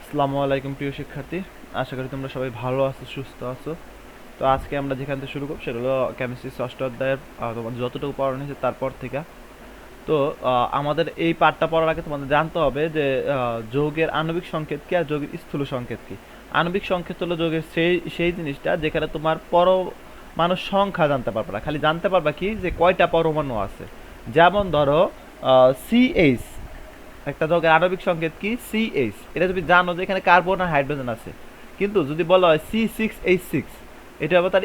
আসসালামু আলাইকুম প্রিয় শিক্ষার্থী, আশা করি তোমরা সবাই ভালো আছো, সুস্থ আছো। তো আজকে আমরা যেখান থেকে শুরু করব সেটা হলো কেমিস্ট্রি ষষ্ঠ অধ্যায়ের তোমাদের যতটুকু পড়ানো হয়েছে তারপর থেকে। তো আমাদের এই পাঠটা পড়ার আগে তোমাদের জানতে হবে যে যৌগের আণবিক সংকেত কি আর যৌগের স্থূল সংকেত কি। আণবিক সংকেত হলো যৌগের সেই সেই জিনিসটা যেখানে তোমার পরমাণুর সংখ্যা জানতে পারবে না, খালি জানতে পারবা কি যে কয়টা পরমাণু আছে। যেমন ধরো সিএইচ, একটা যৌগের আণবিক সংকেত কি সিএইচ, এটা তুমি জানো যে এখানে কার্বন আর হাইড্রোজেন আছে। কিন্তু যদি বলা হয় C6H6, এটা হবে তার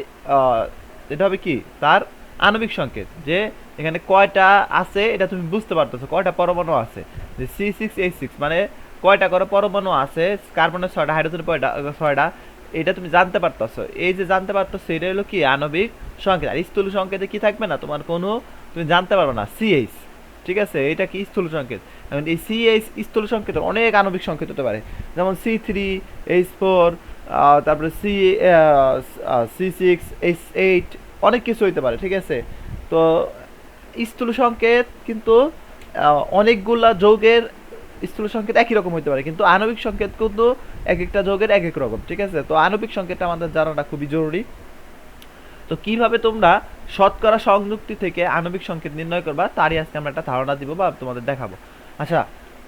এটা হবে কি তার আণবিক সংকেত, যে এখানে কয়টা আছে এটা তুমি বুঝতে পারতেছো, কয়টা পরমাণু আছে। যে C6H6 মানে কয়টা করে পরমাণু আছে, কার্বনের 6টা, হাইড্রোজেনের 6টা, এটা তুমি জানতে পারতেছো। এই যে জানতে পারতেছো এটা হলো কি আণবিক সংকেত। আর স্থূল সংকেতে কি থাকবে না, তোমার কোনো তুমি জানতে পারবে না সিএইচ। ঠিক আছে, এটা কি স্থূল সংকেত। এখন এই সিএইচ স্থূল সংকেত অনেক আণবিক সংকেত হতে পারে, যেমন C3H4, তারপরে C6H8, অনেক কিছু হইতে পারে। ঠিক আছে, তো স্থূল সংকেত কিন্তু অনেকগুলা যৌগের স্থূল সংকেত একই রকম হইতে পারে, কিন্তু আণবিক সংকেত কিন্তু এক একটা যৌগের এক এক রকম। ঠিক আছে, তো আণবিক সংকেতটা আমাদের জানাটা খুবই জরুরি। তো কিভাবে তোমরা শতকরা সংযুক্তি থেকে আণবিক সংকেত নির্ণয় করবা তারই আজকে আমরা একটা ধারণা দিব বা তোমাদের দেখাবো। আচ্ছা,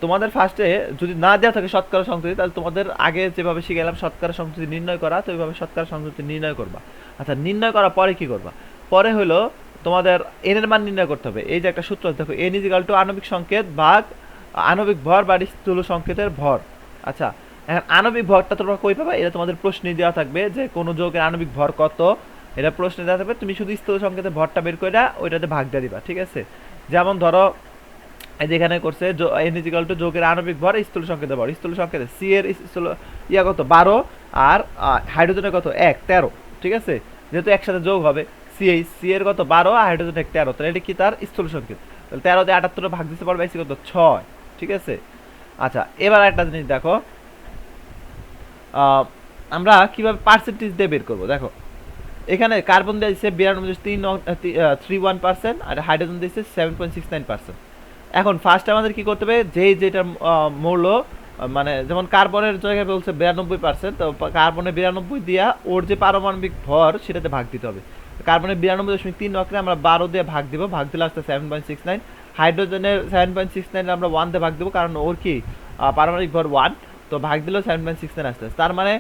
তোমাদের ফার্স্টে যদি না দেওয়া থাকে শতকরা সংযুক্তি, তাহলে তোমাদের আগে যেভাবে শিখেলাম শতকরা সংযুক্তি নির্ণয় করা, তো ওইভাবে শতকরা সংযুক্তি নির্ণয় করবা। আচ্ছা, নির্ণয় করার পরে কি করবা? পরে হলো তোমাদের এন এর মান নির্ণয় করতে হবে। এই যে একটা সূত্র আছে, দেখো এন ইজিক্যাল টু আণবিক সংকেত ভাগ আণবিক ভর বা স্থূল সংকেতের ভর। আচ্ছা, এখন আণবিক ভরটা তোমরা কই পাবা? এটা তোমাদের প্রশ্নে দেওয়া থাকবে যে কোন যৌগের আণবিক ভর কত, এটা প্রশ্নে দেওয়া থাকবে। তুমি শুধু স্থূল সংকেতের ভরটা বের করে ওইটাতে ভাগ দিয়ে দিবা। ঠিক আছে, যেমন ধরো এই যে এখানে করছে এন ইজিক্যাল টু যৌগের আণবিক ভর স্থূল সংকেতের ভর। স্থূল সংকেতে সি এর স্থূল ইয়া কত 12, আর হাইড্রোজেনের কত 1, 13। ঠিক আছে, যেহেতু একসাথে যোগ হবে, সি এর কত 12 আর হাইড্রোজেন 13, তাহলে এটা কি তার স্থূল সংকেত। তাহলে 13 দিয়ে 78 ভাগ দিতে পারবে, এসে কত 6। ঠিক আছে, আচ্ছা এবার একটা জিনিস দেখো, আমরা কিভাবে পার্সেন্টেজ দিয়ে বের করবো। দেখো এখানে কার্বন দিয়েছে 92.31%, আর হাইড্রোজেন দিয়েছে 7.69%। এখন ফার্স্ট আমাদের কি করতে হবে, যেটার মৌল মানে যেমন কার্বনের জায়গায় বলছে 92%, তো কার্বনের 92 দিয়া ওর যে পারমাণবিক ভর সেটাতে ভাগ দিতে হবে। কার্বনের 92.3 আমরা 12 দিয়ে ভাগ দিব, ভাগ দিলে আসতে 7.69। হাইড্রোজেনের 7.69 আমরা 1 দিয়ে ভাগ দেবো, কারণ ওর কি পারমাণবিক ভর 1, তো ভাগ দিলেও 7.69 আসতে। তার মানে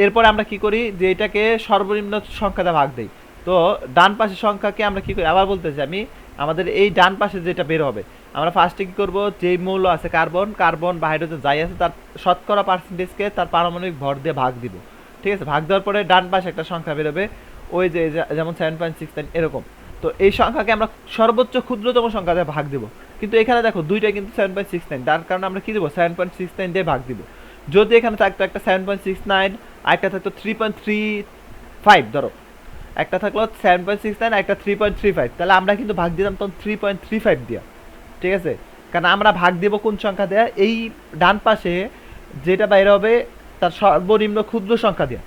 এরপরে আমরা কি করি, যে এটাকে সর্বনিম্ন সংখ্যাতে ভাগ দেই। তো ডান পাশের সংখ্যাকে আমরা কি করি, আবার বলতেছি আমি, আমাদের এই ডান পাশে যেটা বের হবে, আমরা ফার্স্টে কি করব, যেই মৌল আছে কার্বন বা হাইড্রোজেন যাই আছে তার শতকরা পার্সেন্টেজকে তার পারমাণবিক ভর দিয়ে ভাগ দিব। ঠিক আছে, ভাগ দেওয়ার পরে ডান পাশে একটা সংখ্যা বেরোবে, ওই যে যেমন 7.69 এরকম। তো এই সংখ্যাকে আমরা সর্বোচ্চ ক্ষুদ্রতম সংখ্যা দিয়ে ভাগ দিব। কিন্তু এখানে দেখো দুইটাই কিন্তু 7.69, তার কারণে আমরা কি দেবো 7.69 দিয়ে ভাগ দিব। যদি এখানে থাকতো একটা 7.69 আর একটা থাকতো 3.35, ধরো একটা থাকলো 7.69 একটা 3.35, তাহলে আমরা কিন্তু ভাগ দিতাম তখন 3.35 দিয়া। ঠিক আছে, কারণ আমরা ভাগ দেব কোন সংখ্যা দেয়া, এই ডান পাশে যেটা বাইরে হবে তার সর্বনিম্ন ক্ষুদ্র সংখ্যা দেয়া,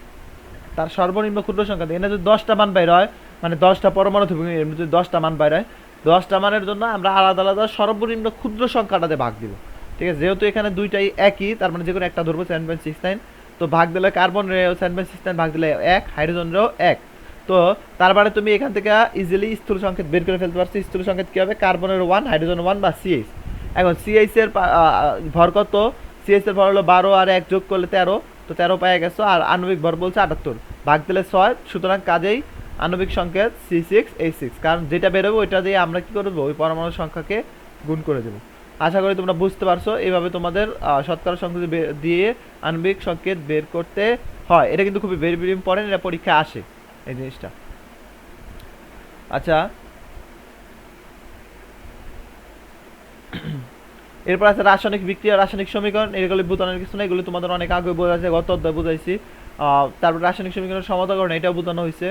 তার সর্বনিম্ন ক্ষুদ্র সংখ্যা দিয়ে। এখানে যদি 10টা মান বাইর হয়, মানে 10টা পরমাণু থাকবে, যদি 10টা মান বাইর হয়, 10টা মানের জন্য আমরা আলাদা আলাদা সর্বনিম্ন ক্ষুদ্র সংখ্যাটাতে ভাগ দিব। ঠিক আছে, যেহেতু এখানে দুইটাই একই, তার মানে যে কোনো একটা ধরবো 7.69, তো ভাগ দিলে কার্বনের 7.69 ভাগ দিলে 1, হাইড্রোজেনেরও 1। তো তার মানে তুমি এখান থেকে ইজিলি স্থূল সংকেত বের করে ফেলতে পারছো। স্থূল সংকেত কী হবে, কার্বনের 1, হাইড্রোজেন 1 বা সিএইচ। এখন সিএইচ এর ভর কত, সিএইচ এর ভর হলো 12 আর 1 যোগ করলে 13, তো 13 পাওয়া গেছো। আর আণবিক ভর বলছে 78, ভাগ দিলে 6, সুতরাং কাজেই আণবিক সংকেত C6H6, কারণ যেটা বেরোবে ওইটা দিয়ে আমরা কি করবো, ওই পরমাণুর সংখ্যাকে গুণ করে দেবো। আশা করি তোমরা বুঝতে পারছো, এইভাবে তোমাদের শতকরা সংকেত দিয়ে আণবিক সংকেত বের করতে হয়। এটা কিন্তু খুবই ভেরি ভেরি ইম্পর্টেন্ট, এটা পরীক্ষায় আসে এই জিনিসটা। আচ্ছা, এরপর আছে রাসায়নিক বিক্রিয়া, রাসায়নিক সমীকরণ। এগুলো বোঝানোর কিছু না, এগুলো তোমাদের অনেক আগে বোঝা যায়, গত অধ্যায় বুঝাইছি। তারপর রাসায়নিক সমীকরণ সমাধান, এটাও বোঝানো হয়েছে।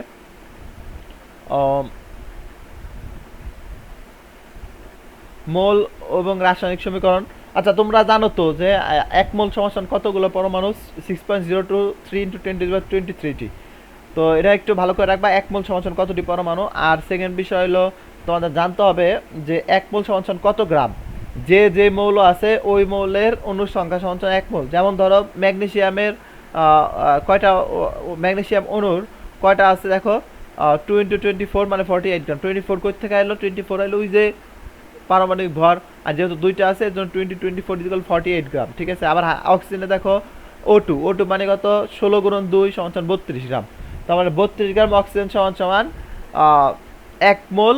মোল এবং রাসায়নিক সমীকরণ। আচ্ছা, তোমরা জানো তো যে 1 মোল সমান কতগুলো পরমাণু, 6.023 × 10⁻23টি। তো এটা একটু ভালো করে রাখবা, 1 মোল সমান কতটি পরমাণু। আর সেকেন্ড বিষয় হলো তোমাদের জানতে হবে যে 1 মোল সমান কত গ্রাম। যে যে মৌল আছে ওই মৌলের অণুর সংখ্যা সমান সমান 1 মোল। যেমন ধরো ম্যাগনেসিয়ামের কয়টা ম্যাগনেসিয়াম অণুর কয়টা আছে দেখো, 2 × 24 মানে 48 গ্রাম। 24 কই থেকে আইলো? 24 আইলো ওই যে পারমাণবিক ভর, আর যেহেতু দুইটা আছে এর জন্য 20 24 ইকুয়াল 48 গ্রাম, ঠিক আছে। আবার অক্সিজেনে দেখো O2 মানে কত? 16 × 2 সমান সমান 32 গ্রাম। তার মানে 32 গ্রাম অক্সিজেন সমান সমান 1 মোল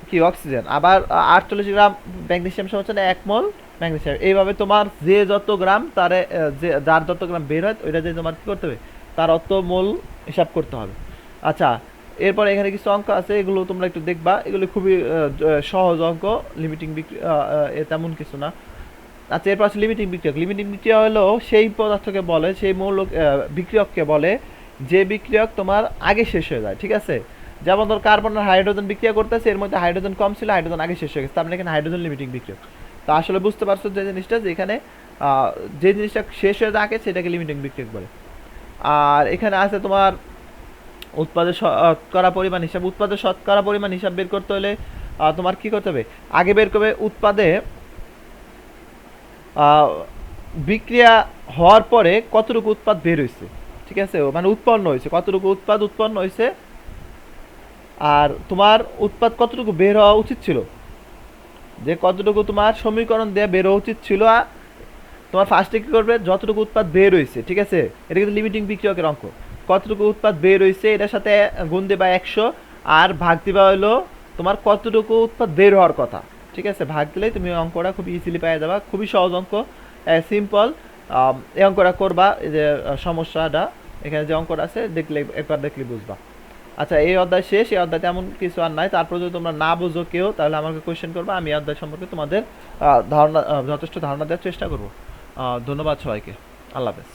কি অক্সিজেন। আবার 48 গ্রাম ম্যাগনেসিয়াম সমান সমান 1 মোল ম্যাগনেসিয়াম। এইভাবে তোমার যে যত গ্রাম তারে যে যার যত গ্রাম বের হয় ওইটা দিয়ে তোমার কি করতে হবে, তার অত মোল হিসাব করতে হবে। আচ্ছা, এরপর এখানে কিছু অঙ্ক আছে, এগুলো তোমরা একটু দেখবা, এগুলো খুবই সহজ অঙ্ক, লিমিটিং তেমন কিছু না। আচ্ছা, এরপর আছে লিমিটিং বিক্রিয়ক। লিমিটিং বিক্রিয়া হলো সেই পদার্থকে বলে, সেই মৌল বিক্রিয়ককে বলে যে বিক্রিয়ক তোমার আগে শেষ হয়ে যায়, ঠিক আছে। যেমন ধর কার্বন আর হাইড্রোজেন বিক্রিয়া করতেছে, এর মধ্যে হাইড্রোজেন কম ছিল, হাইড্রোজেন আগে শেষ হয়ে গেছে, তার মানে এখানে হাইড্রোজেন লিমিটিং বিক্রিয়ক। তো আসলে বুঝতে পারছো যে জিনিসটা, যে এখানে যে জিনিসটা শেষ হয়ে যায় সেটাকে লিমিটিং বিক্রিয়ক বলে। আর এখানে আছে তোমার উৎপাদের শতকরা পরিমাণ হিসাব। উৎপাদের শতকরা পরিমাণ হিসাব বের করতে হলে তোমার কি করতে হবে, আগে বের করবে উৎপাদে বিক্রিয়া হওয়ার পরে কতটুকু উৎপাদ বের হয়েছে, ঠিক আছে, মানে উৎপন্ন হয়েছে, কতটুকু উৎপাদ উৎপন্ন হয়েছে, আর তোমার উৎপাদ কতটুকু বের হওয়া উচিত ছিল, যে কতটুকু তোমার সমীকরণ দিয়ে বের হওয়া উচিত ছিল। তোমার ফার্স্টে কি করবে, যতটুকু উৎপাদ বের হয়েছে, ঠিক আছে, এটা কিন্তু লিমিটিং বিক্রিয়কের অঙ্ক। কতটুকু উৎপাদ বের হয়েছে এটার সাথে গুণ দিবা 100, আর ভাগ দিবা হলো তোমার কতটুকু উৎপাদ বের হওয়ার কথা, ঠিক আছে। ভাগ দিলেই তুমি অঙ্কটা খুব ইজিলি পেয়ে যাবা, খুবই সহজ অঙ্ক, সিম্পল। এই অঙ্কটা করবা, এই যে সমস্যাটা এখানে যে অঙ্কটা আছে দেখলে একবার দেখলে বুঝবা। আচ্ছা, এই অধ্যায় শেষ, এই অধ্যায় তেমন কিছু আর নাই। তারপর যদি তোমরা না বুঝো কেউ, তাহলে আমাকে কোয়েশ্চেন করবা, আমি এই অধ্যায় সম্পর্কে তোমাদের ধারণা যথেষ্ট ধারণা দেওয়ার চেষ্টা করবো। ধন্যবাদ সবাইকে, আল্লাহ হাফেজ।